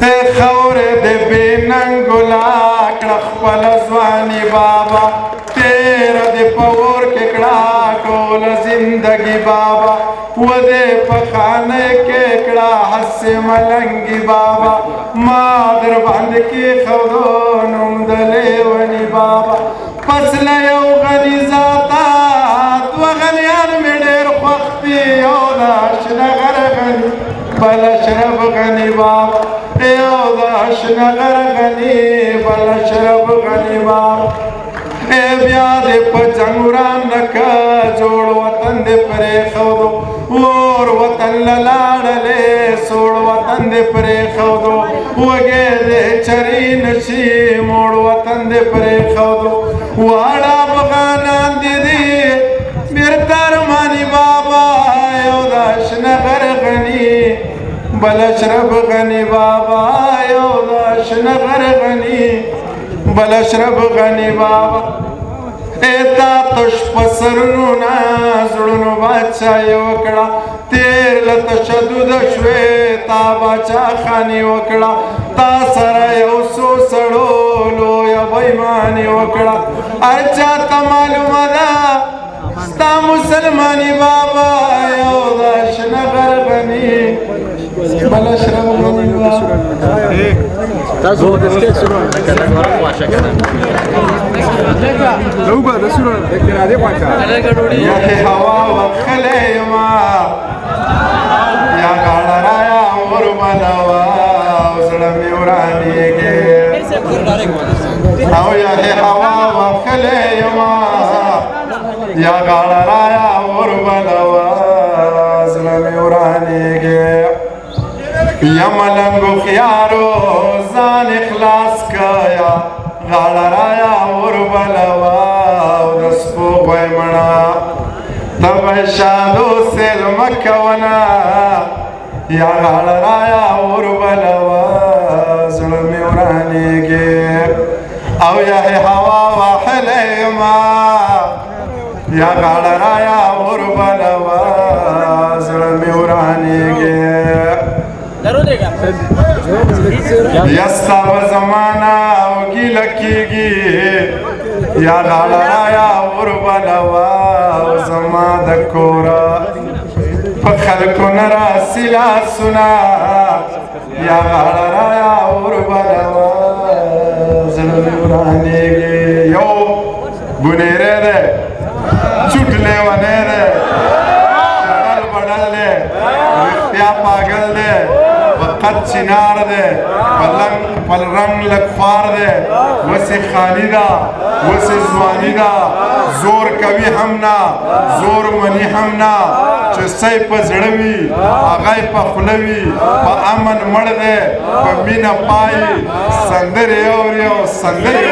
خورې د بې ننګولا کړه خپله ځواني بابا تېره دې په اور کې کړه ټوله زندګي بابا و دې په خانه کې کړه هسې ملنګي بابا ما در باندې کېښودو نوم د لیوني بابا پس له یو غني ذاته دوه غنیان مې ډېر خوښ دي یو د اشنغر غني بل اشرف غني بابا یو د اشنغر غني بل اشرف غني بابا بیا دې په جنګ وران که جوړ وطن دې پرېښودو اور وطن له لاړلې سوړ وطن دې پرېښودو وږې دې چرې نشي موړ وطن دې پرېښودو واړه افغانان دې دي بیرته ارماني بابا یو د اشنغر غني بل اشرف غني بابا یو د اشنغر غني بل اشرف غني بابا ایتا تش پسرونو نا زړونو بادشاهي وکړه تیر له تشدد شوې تا باچا خاني وکړه تا سره یو څو سړو لویه بېماني وکړه هر چاته معلومه ده ستا مسلماني بابا یو د اشنغر غني بل اشرف غني بابا تاسو د سټیج سره لو به د سره اقتراضي پاکه یا هوا وخلې ما یا غړرایا اور بلوا زړه مې ورانېږي او یا هوا وخلې ما یا غړرایا اور بلوا زړه مې ورانېږي یا ملنګو خيارو ځان اخلاص کیا غړرایا اور بلوا او د سپوږمۍ مړه تبه شادو سیل مکونا یا غړرایا اور بلوا زړه مې ورانېږي او یا هوا واخلې ما یا غړرایا اور بلوا زړه مې ورانېږي یا ستا به زمانه او ګیله کېږي یا غړرایا اور بلوا او زما د کوره په خلکو نه راسي لاسونه یا غړرایا اور بلوا زړه مې ورانېږي یو بونیری دی چوټ لیونی دی شړل بډل دی رښتیا پاگل دی قد چنار دے پل رنگ لکفار دے وسی خالی دا وسی زوانی دا زور کوي همنا زور منی همنا چې سای په زړوي هغه په خلوي په امن مړ دے په مینا پای سندري او سندري